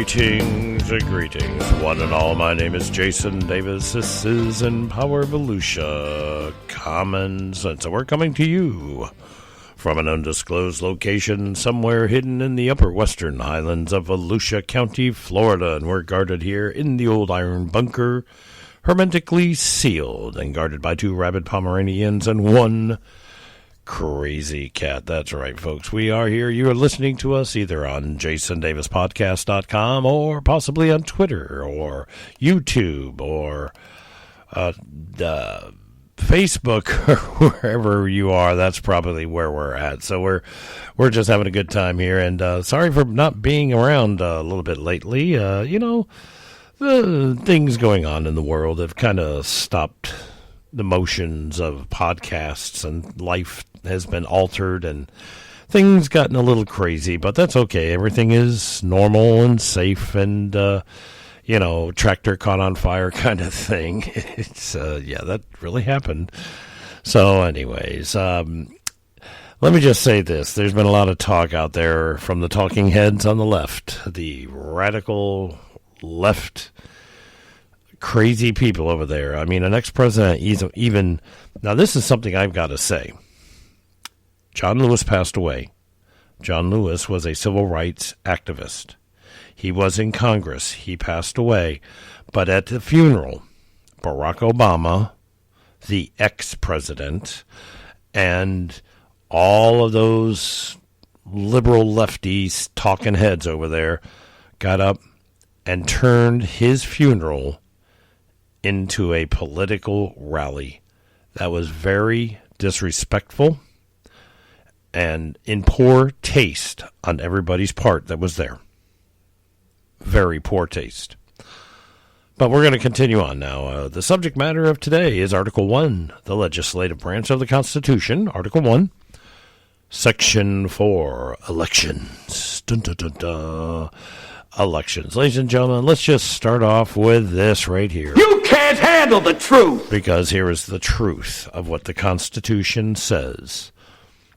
Greetings, one and all. My name is Jason Davis. This is Empower Volusia Common Sense. And we're coming to you from an undisclosed location somewhere hidden in the upper western highlands of Volusia County, Florida. And we're guarded here in the old iron bunker, hermetically sealed and guarded by 2 rabid Pomeranians and 1 crazy cat. That's right, folks. We are here. You are listening to us either on JasonDavisPodcast.com or possibly on Twitter or YouTube or Facebook or wherever you are. That's probably where we're at. So we're just having a good time here. And sorry for not being around a little bit lately. The things going on in the world have kind of stopped the motions of podcasts, and life has been altered and things gotten a little crazy, but that's okay. Everything is normal and safe and, tractor caught on fire kind of thing. It's, that really happened. So anyways, let me just say this. There's been a lot of talk out there from the talking heads on the left, the radical left, crazy people over there. I mean, an ex-president even... Now, this is something I've got to say. John Lewis passed away. John Lewis was a civil rights activist. He was in Congress. He passed away. But at the funeral, Barack Obama, the ex-president, and all of those liberal lefties talking heads over there got up and turned his funeral into a political rally. That was very disrespectful and in poor taste on everybody's part that was there. Very poor taste. But we're going to continue on now. The subject matter of today is Article 1, the legislative branch of the Constitution. Article 1, Section 4, Elections. Dun, dun, dun, dun. Elections. Ladies and gentlemen, let's just start off with this right here. You can't handle the truth! Because here is the truth of what the Constitution says.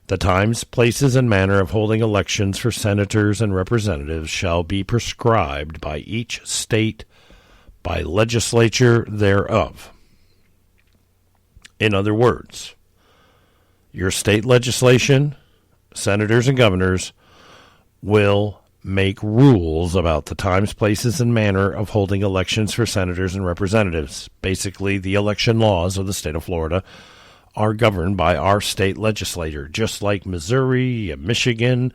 The times, places, and manner of holding elections for senators and representatives shall be prescribed by each state by legislature thereof. In other words, your state legislation, senators and governors, will make rules about the times, places, and manner of holding elections for senators and representatives. Basically, the election laws of the state of Florida are governed by our state legislature, just like Missouri and Michigan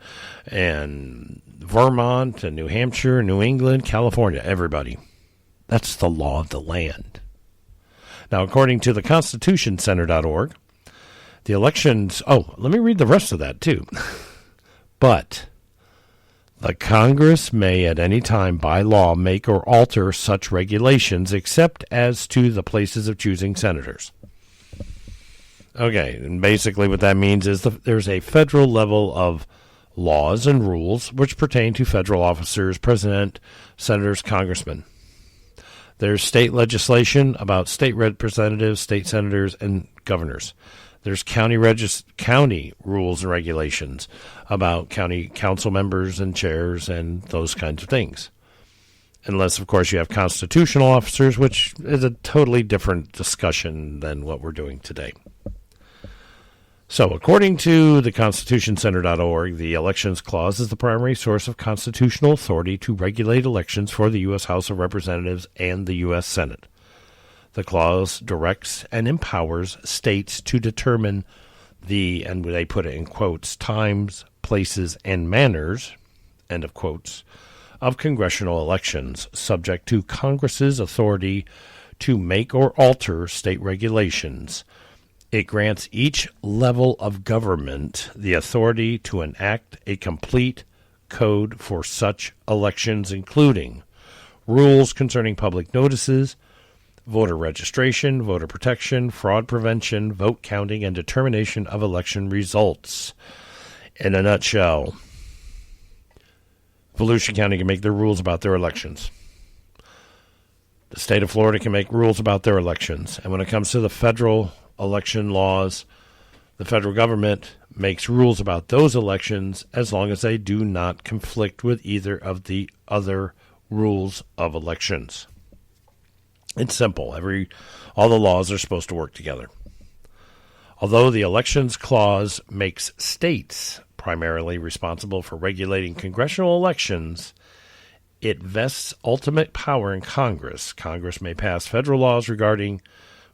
and Vermont and New Hampshire and New England, California, everybody. That's the law of the land. Now, according to the constitutioncenter.org, the elections... Oh, let me read the rest of that, too. But the Congress may at any time by law make or alter such regulations except as to the places of choosing senators. Okay, and basically what that means is there's a federal level of laws and rules which pertain to federal officers, president, senators, congressmen. There's state legislation about state representatives, state senators, and governors. There's county rules and regulations about county council members and chairs and those kinds of things. Unless, of course, you have constitutional officers, which is a totally different discussion than what we're doing today. So, according to the constitutioncenter.org, the Elections Clause is the primary source of constitutional authority to regulate elections for the U.S. House of Representatives and the U.S. Senate. The clause directs and empowers states to determine the, and they put it in quotes, times, places, and manners, end of quotes, of congressional elections, subject to Congress's authority to make or alter state regulations. It grants each level of government the authority to enact a complete code for such elections, including rules concerning public notices, voter registration, voter protection, fraud prevention, vote counting, and determination of election results. In a nutshell, Volusia County can make their rules about their elections. The state of Florida can make rules about their elections. And when it comes to the federal election laws, the federal government makes rules about those elections as long as they do not conflict with either of the other rules of elections. It's simple. All the laws are supposed to work together. Although the Elections Clause makes states primarily responsible for regulating congressional elections, it vests ultimate power in Congress. Congress may pass federal laws regarding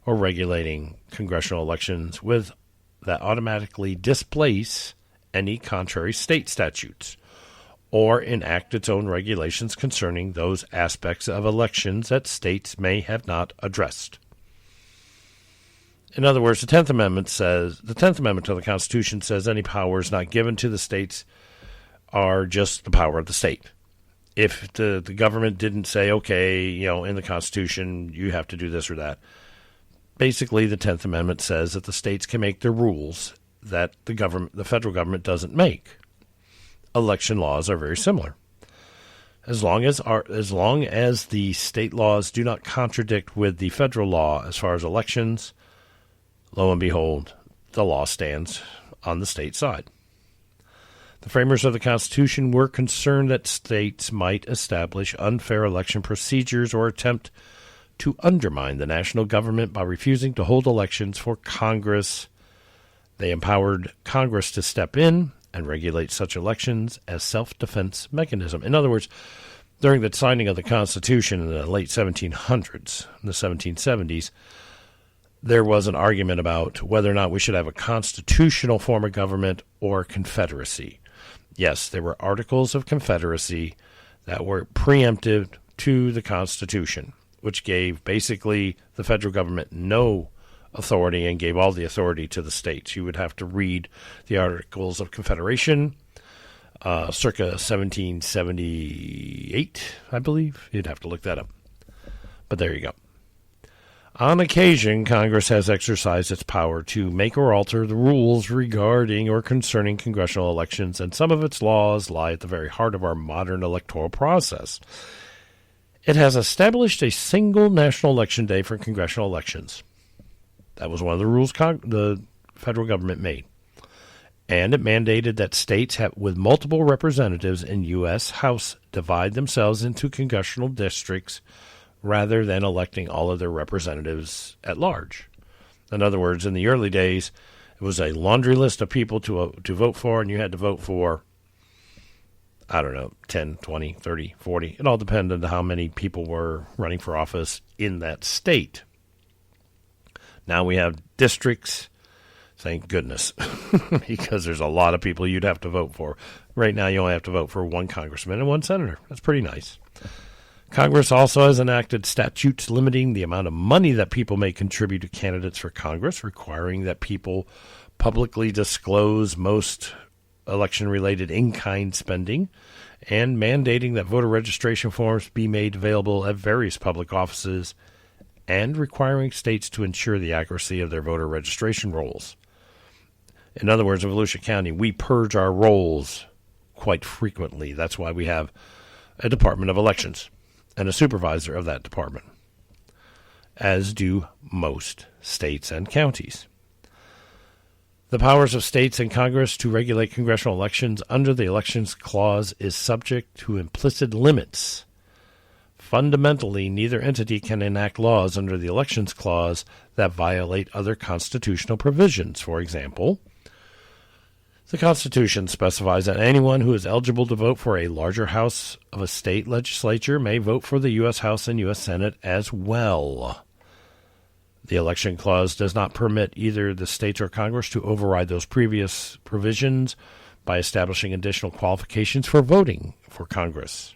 or regulating congressional elections that automatically displace any contrary state statutes, or enact its own regulations concerning those aspects of elections that states may have not addressed. In other words, the 10th Amendment to the Constitution says any powers not given to the states are just the power of the state. If the government didn't say, okay, in the Constitution, you have to do this or that, basically the 10th Amendment says that the states can make the rules that the federal government doesn't make. Election laws are very similar. As long as the state laws do not contradict with the federal law as far as elections, lo and behold, the law stands on the state side. The framers of the Constitution were concerned that states might establish unfair election procedures or attempt to undermine the national government by refusing to hold elections for Congress. They empowered Congress to step in and regulate such elections as self-defense mechanism. In other words, during the signing of the Constitution in the late 1700s, in the 1770s, there was an argument about whether or not we should have a constitutional form of government or confederacy. Yes, there were articles of confederacy that were preemptive to the Constitution, which gave basically the federal government no authority and gave all the authority to the states. You would have to read the Articles of Confederation, circa 1778, I believe. You'd have to look that up. But there you go. On occasion, Congress has exercised its power to make or alter the rules regarding or concerning congressional elections, and some of its laws lie at the very heart of our modern electoral process. It has established a single national election day for congressional elections. That was one of the rules the federal government made. And it mandated that states with multiple representatives in U.S. House divide themselves into congressional districts rather than electing all of their representatives at large. In other words, in the early days, it was a laundry list of people to vote for, and you had to vote for, 10, 20, 30, 40. It all depended on how many people were running for office in that state. Now we have districts, thank goodness, because there's a lot of people you'd have to vote for. Right now you only have to vote for one congressman and one senator. That's pretty nice. Congress also has enacted statutes limiting the amount of money that people may contribute to candidates for Congress, requiring that people publicly disclose most election-related in-kind spending, and mandating that voter registration forms be made available at various public offices, and requiring states to ensure the accuracy of their voter registration rolls. In other words, in Volusia County, we purge our rolls quite frequently. That's why we have a Department of Elections and a supervisor of that department, as do most states and counties. The powers of states and Congress to regulate congressional elections under the Elections Clause is subject to implicit limits. Fundamentally, neither entity can enact laws under the Elections Clause that violate other constitutional provisions. For example, the Constitution specifies that anyone who is eligible to vote for a larger house of a state legislature may vote for the U.S. House and U.S. Senate as well. The Election Clause does not permit either the states or Congress to override those previous provisions by establishing additional qualifications for voting for Congress.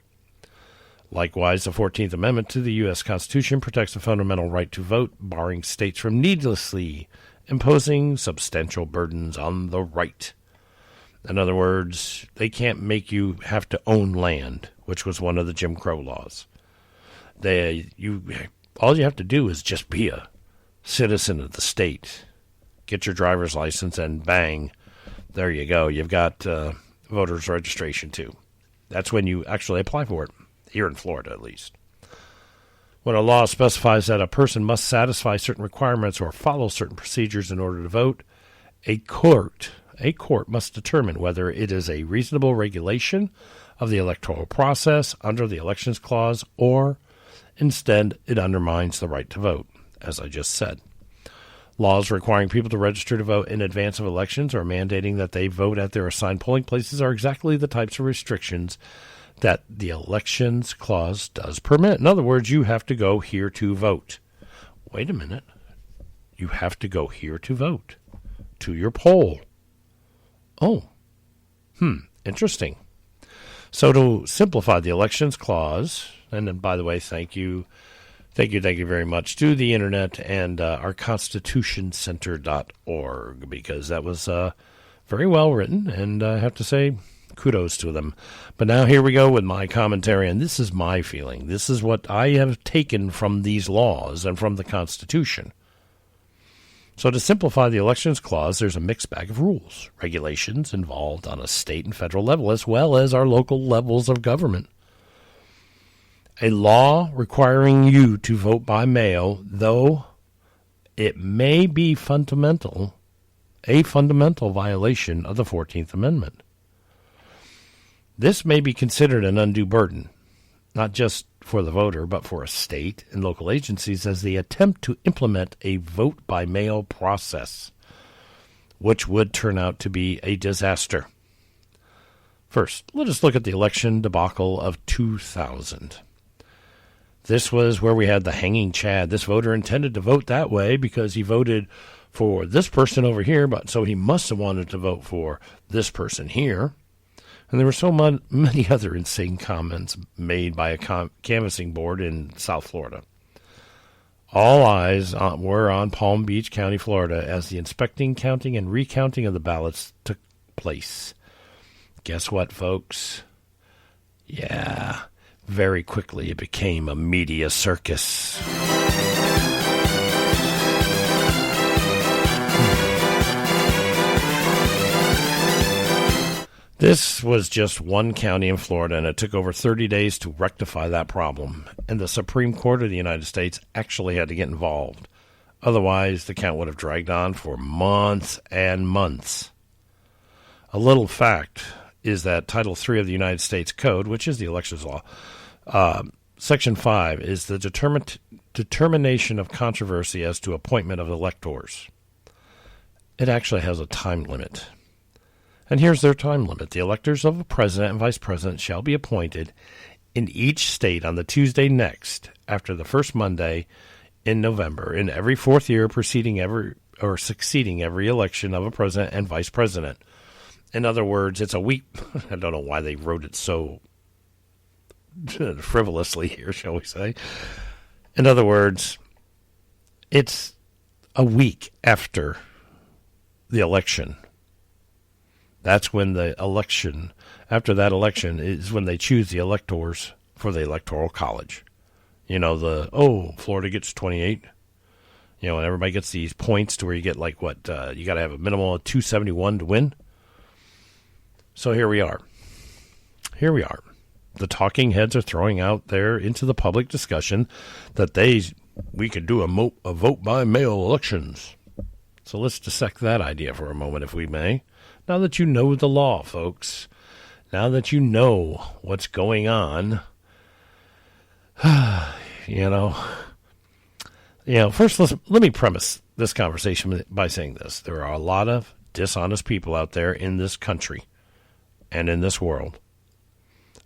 Likewise, the 14th Amendment to the U.S. Constitution protects the fundamental right to vote, barring states from needlessly imposing substantial burdens on the right. In other words, they can't make you have to own land, which was one of the Jim Crow laws. All you have to do is just be a citizen of the state. Get your driver's license and bang, there you go. You've got voter's registration too. That's when you actually apply for it, here in Florida at least. When a law specifies that a person must satisfy certain requirements or follow certain procedures in order to vote, a court a court must determine whether it is a reasonable regulation of the electoral process under the Elections Clause or instead it undermines the right to vote, as I just said. Laws requiring people to register to vote in advance of elections or mandating that they vote at their assigned polling places are exactly the types of restrictions that the Elections Clause does permit. In other words, you have to go here to vote. Wait a minute. You have to go here to vote, to your poll. Oh, interesting. So to simplify the Elections Clause, and then, by the way, thank you very much to the internet and our constitutioncenter.org, because that was very well written, and I have to say kudos to them. But now here we go with my commentary, and this is my feeling. This is what I have taken from these laws and from the Constitution. So to simplify the Elections Clause, there's a mixed bag of rules, regulations involved on a state and federal level, as well as our local levels of government. A law requiring you to vote by mail, though it may be a fundamental violation of the 14th Amendment. This may be considered an undue burden, not just for the voter, but for a state and local agencies as they attempt to implement a vote-by-mail process, which would turn out to be a disaster. First, let us look at the election debacle of 2000. This was where we had the hanging chad. This voter intended to vote that way because he voted for this person over here, but so he must have wanted to vote for this person here. And there were so many other insane comments made by a canvassing board in South Florida. All eyes were on Palm Beach County, Florida, as the inspecting, counting, and recounting of the ballots took place. Guess what, folks? Yeah, very quickly it became a media circus. This was just one county in Florida, and it took over 30 days to rectify that problem. And the Supreme Court of the United States actually had to get involved. Otherwise, the count would have dragged on for months and months. A little fact is that Title III of the United States Code, which is the elections law, Section 5 is the determination of controversy as to appointment of electors. It actually has a time limit. And here's their time limit. The electors of a president and vice president shall be appointed in each state on the Tuesday next after the first Monday in November in every fourth year succeeding every election of a president and vice president. In other words, it's a week. I don't know why they wrote it so frivolously here, shall we say. In other words, it's a week after the election. That's when after that election is when they choose the electors for the Electoral College. You know, Florida gets 28. You know, and everybody gets these points to where you get you got to have a minimum of 271 to win. So here we are. The talking heads are throwing out there into the public discussion that we could do a vote by mail elections. So let's dissect that idea for a moment, if we may. Now that you know the law, folks, now that you know what's going on, first let me premise this conversation by saying this. There are a lot of dishonest people out there in this country and in this world.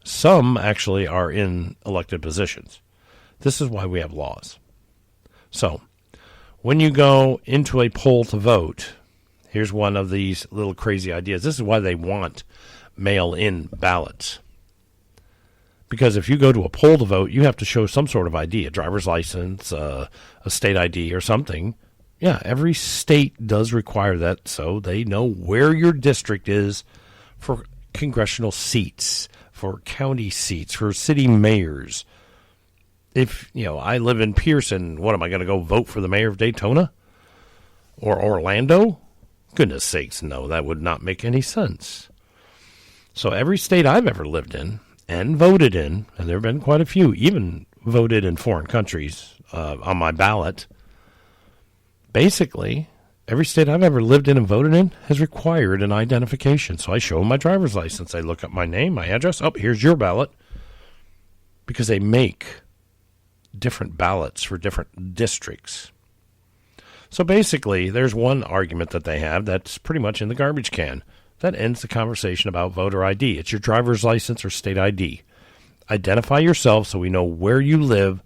Some actually are in elected positions. This is why we have laws. So, when you go into a poll to vote, here's one of these little crazy ideas. This is why they want mail-in ballots. Because if you go to a poll to vote, you have to show some sort of ID, a driver's license, a state ID or something. Yeah, every state does require that, so they know where your district is for congressional seats, for county seats, for city mayors. If, I live in Pearson, what am I going to go vote for the mayor of Daytona? Or Orlando? Goodness sakes, no, that would not make any sense. So every state I've ever lived in and voted in, and there have been quite a few, even voted in foreign countries on my ballot, basically Every state I've ever lived in and voted in has required an identification. So I show them my driver's license. I look up my name, my address. Oh, here's your ballot. Because they make different ballots for different districts. So basically, there's one argument that they have that's pretty much in the garbage can. That ends the conversation about voter ID. It's your driver's license or state ID. Identify yourself so we know where you live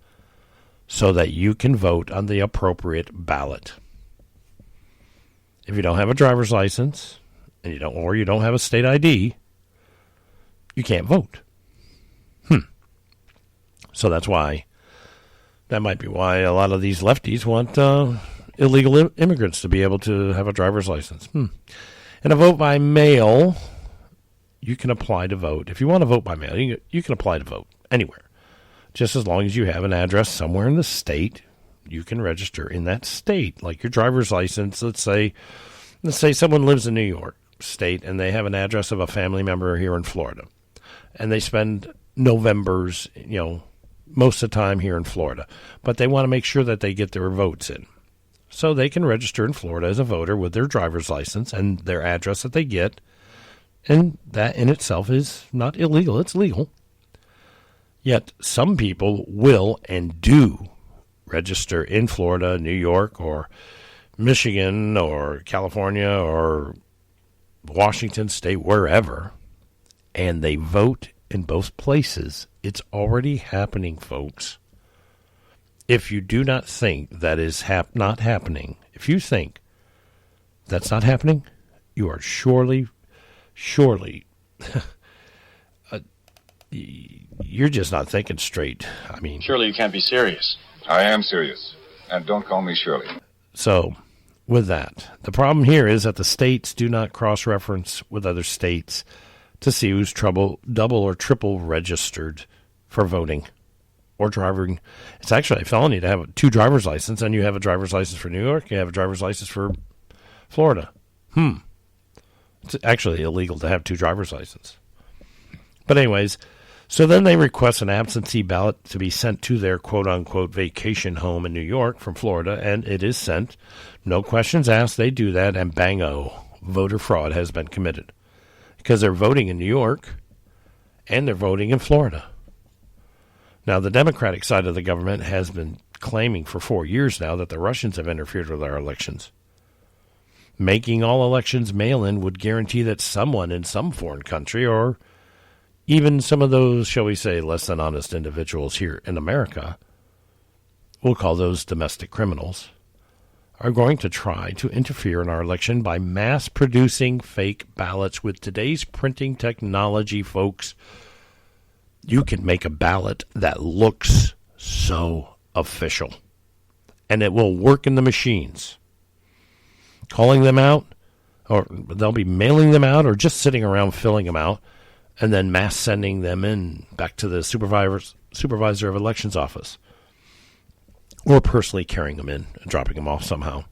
so that you can vote on the appropriate ballot. If you don't have a driver's license and you don't have a state ID, you can't vote. So that might be why a lot of these lefties want illegal immigrants to be able to have a driver's license. And a vote by mail, you can apply to vote. If you want to vote by mail, you can apply to vote anywhere. Just as long as you have an address somewhere in the state, you can register in that state. Like your driver's license, let's say someone lives in New York State and they have an address of a family member here in Florida. And they spend Novembers, most of the time here in Florida. But they want to make sure that they get their votes in. So they can register in Florida as a voter with their driver's license and their address that they get. And that in itself is not illegal. It's legal. Yet some people will and do register in Florida, New York, or Michigan, or California, or Washington State, wherever, and they vote in both places. It's already happening, folks. If you do not think that is not happening, if you think that's not happening, you are surely, you're just not thinking straight. I mean, surely you can't be serious. I am serious, and don't call me Shirley. So, with that, the problem here is that the states do not cross-reference with other states to see who's double or triple registered for voting or driving. It's actually a felony to have two driver's licenses, and you have a driver's license for New York, you have a driver's license for Florida. It's actually illegal to have two driver's licenses. But anyways, so then they request an absentee ballot to be sent to their quote-unquote vacation home in New York from Florida, and it is sent. No questions asked. They do that, and bang-o, voter fraud has been committed. Because they're voting in New York, and they're voting in Florida. Now, the Democratic side of the government has been claiming for 4 years now that the Russians have interfered with our elections. Making all elections mail-in would guarantee that someone in some foreign country, or even some of those, shall we say, less than honest individuals here in America, we'll call those domestic criminals, are going to try to interfere in our election by mass-producing fake ballots. With today's printing technology, folks, you can make a ballot that looks so official, and it will work in the machines. Calling them out, or they'll be mailing them out, or just sitting around filling them out, and then mass sending them in back to the supervisor of elections office, or personally carrying them in and dropping them off somehow,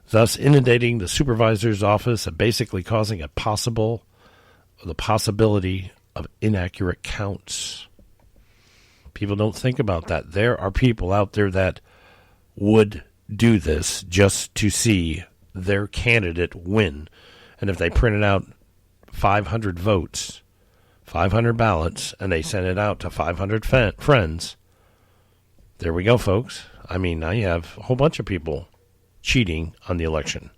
thus inundating the supervisor's office and basically causing the possibility of inaccurate counts. People don't think about that. There are people out there that would do this just to see their candidate win. And if they printed out 500 votes, 500 ballots, and they sent it out to 500 friends, there we go, folks. I mean, now you have a whole bunch of people cheating on the election.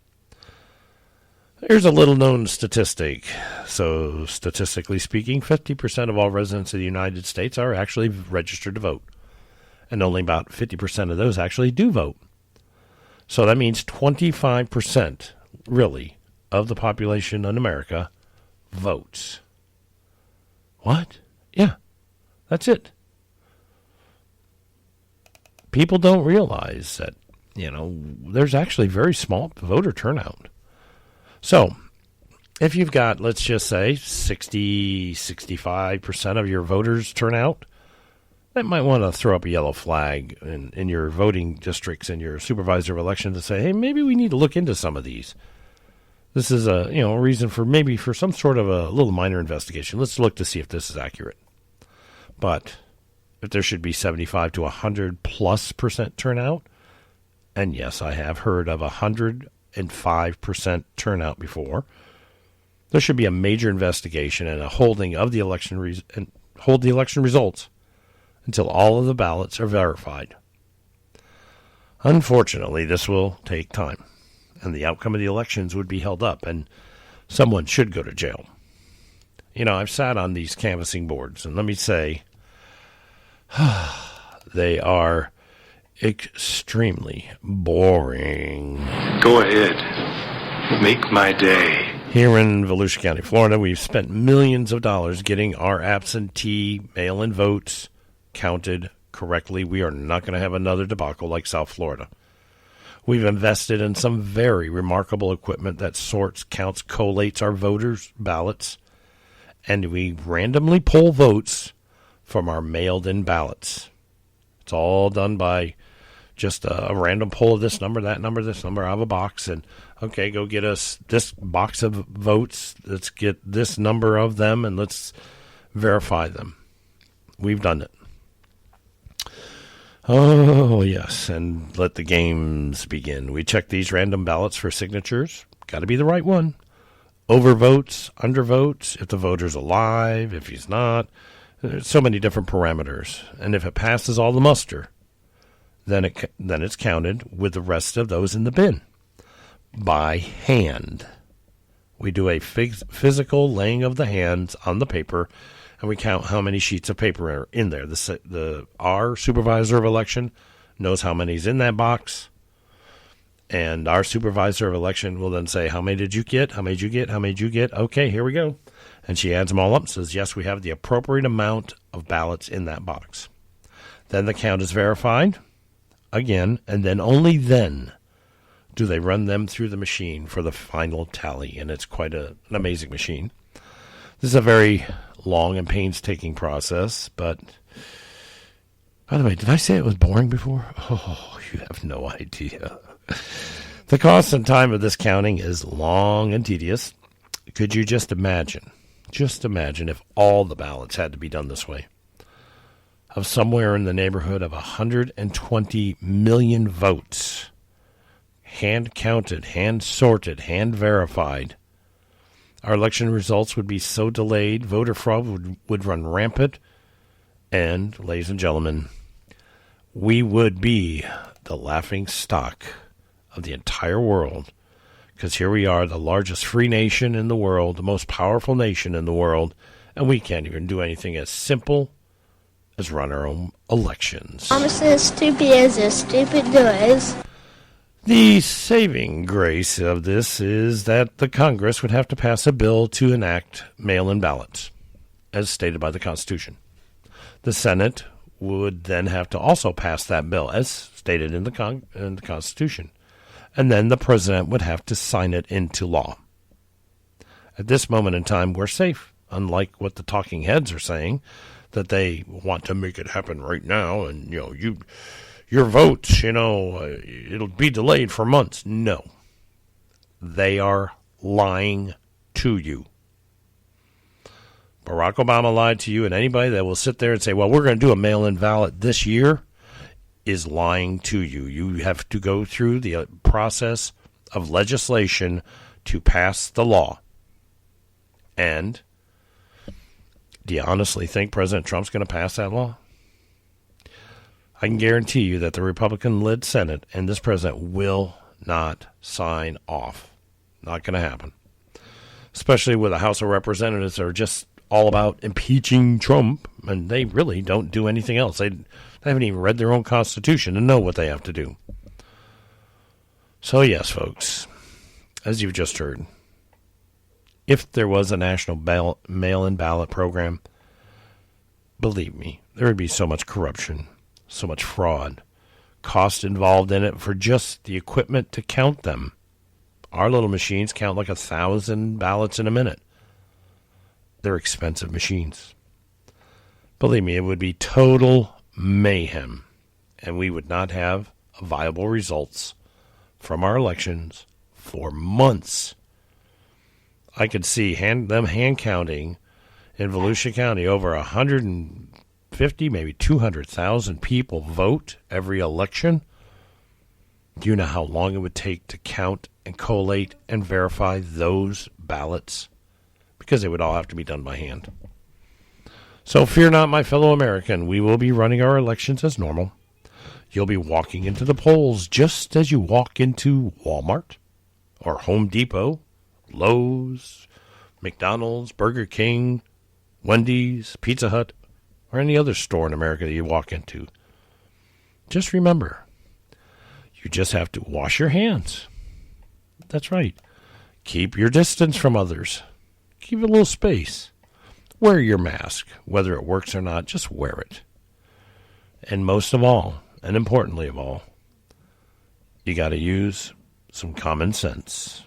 Here's a little-known statistic. So, statistically speaking, 50% of all residents of the United States are actually registered to vote. And only about 50% of those actually do vote. So that means 25%, really, of the population in America votes. What? Yeah, that's it. People don't realize that, there's actually very small voter turnout. So, if you've got, let's just say, 65% of your voters turn out, that might want to throw up a yellow flag in your voting districts and your supervisor of elections to say, hey, maybe we need to look into some of these. This is a reason for some sort of a little minor investigation. Let's look to see if this is accurate. But if there should be 75 to 100+% turnout, and yes, I have heard of 100 and 5% turnout before, there should be a major investigation and a holding of the election and hold the election results until all of the ballots are verified. Unfortunately, this will take time, and the outcome of the elections would be held up, and someone should go to jail. You know, I've sat on these canvassing boards, and let me say, they are extremely boring. Go ahead. Make my day. Here in Volusia County, Florida, we've spent millions of dollars getting our absentee mail-in votes counted correctly. We are not going to have another debacle like South Florida. We've invested in some very remarkable equipment that sorts, counts, collates our voters' ballots, and we randomly pull votes from our mailed-in ballots. It's all done by just a random pull of this number, that number, this number out of a box, and okay, go get us this box of votes. Let's get this number of them, and let's verify them. We've done it. Oh, yes, and let the games begin. We check these random ballots for signatures. Got to be the right one. Overvotes, undervotes, if the voter's alive, if he's not. There's so many different parameters. And if it passes all the muster, then it's counted with the rest of those in the bin. By hand. We do a physical laying of the hands on the paper, and we count how many sheets of paper are in there. Our supervisor of election knows how many's in that box, and our supervisor of election will then say, how many did you get? How many did you get? How many did you get? Okay, here we go. And she adds them all up and says, yes, we have the appropriate amount of ballots in that box. Then the count is verified again, and then only then do they run them through the machine for the final tally, and it's quite an amazing machine. This is a very long and painstaking process, but by the way, did I say it was boring before? Oh, you have no idea. The cost and time of this counting is long and tedious. Could you just imagine if all the ballots had to be done this way? Of somewhere in the neighborhood of 120 million votes, hand counted, hand sorted, hand verified. Our election results would be so delayed, voter fraud would run rampant, and, ladies and gentlemen, we would be the laughing stock of the entire world, because here we are, the largest free nation in the world, the most powerful nation in the world, and we can't even do anything as simple as run our own elections. Promises as stupid as a stupid does. The saving grace of this is that the Congress would have to pass a bill to enact mail-in ballots, as stated by the Constitution. The Senate would then have to also pass that bill, as stated in the Constitution. And then the President would have to sign it into law. At this moment in time, we're safe, unlike what the talking heads are saying, that they want to make it happen right now, and, your votes, it'll be delayed for months. No. They are lying to you. Barack Obama lied to you, and anybody that will sit there and say, well, we're going to do a mail-in ballot this year is lying to you. You have to go through the process of legislation to pass the law. And do you honestly think President Trump's going to pass that law? I can guarantee you that the Republican-led Senate and this president will not sign off. Not going to happen. Especially with the House of Representatives that are just all about impeaching Trump, and they really don't do anything else. They haven't even read their own Constitution to know what they have to do. So yes, folks, as you've just heard, if there was a national mail-in ballot program, believe me, there would be so much corruption, so much fraud, cost involved in it for just the equipment to count them. Our little machines count like 1,000 ballots in a minute. They're expensive machines. Believe me, it would be total mayhem, and we would not have viable results from our elections for months. I could see them hand counting in Volusia County over 150, maybe 200,000 people vote every election. Do you know how long it would take to count and collate and verify those ballots? Because they would all have to be done by hand. So fear not, my fellow American. We will be running our elections as normal. You'll be walking into the polls just as you walk into Walmart or Home Depot, Lowe's, McDonald's, Burger King, Wendy's, Pizza Hut, or any other store in America that you walk into. Just remember, you just have to wash your hands. That's right. Keep your distance from others. Keep a little space. Wear your mask. Whether it works or not, just wear it. And most of all, and importantly of all, you got to use some common sense.